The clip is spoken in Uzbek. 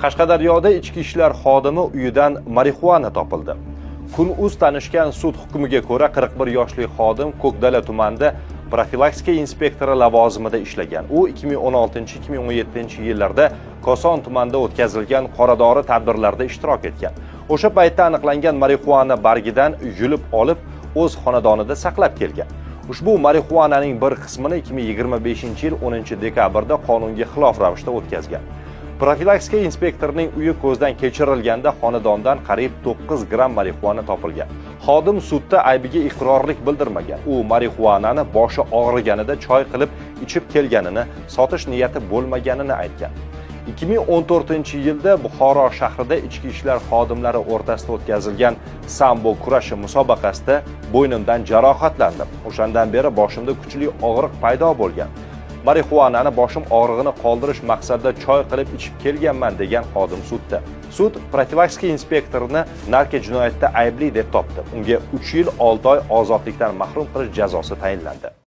Qashqadaryoda ichki ishlar xodimi uyidan marixuana topildi. Kun.uz tanishgan sud hukmiga ko'ra 41 yoshli xodim Ko'kdala tumanida profilaktika inspektori lavozimida ishlagan. U 2016-2017 yillarda Koson tumanida o'tkazilgan qoradori tadbirlarda ishtirok etgan. O'sha paytda aniqlangan marixuana bargidan yulib olib, o'z xonadonida saqlab kelgan. Ushbu marixuananing bir qismini 2025-yil 10-dekabrda qonunga xilof ravishda o'tkazgan. Profilaktika inspektorining uyi ko'zdan kechirilganda xonadondan qariyb 9 gram marixuana topilgan. Xodim sudda aybiga iqrorlik bildirmagan. U marixuanani boshi og'riganida choy qilib ichib kelganini, sotish niyati bo'lmaganini aytgan. 2014-yilda Buxoro shahrida ichki ishlar xodimlari o'rtasida o'tkazilgan sambo kurashi musobaqasida bo'ynimdan jarohatlandim. O'shandan beri boshimda kuchli og'riq paydo bo'lgan. Marixuanani boshim og'rig'ini qoldirish maqsadida choy qilib ichib kelganman degan xodim sudda. Sud profilaktika inspektorini narko jinoyatda aybli deb topdi. Unga 3 yil 6 oy ozodlikdan mahrum qilish jazosi tayinlandi.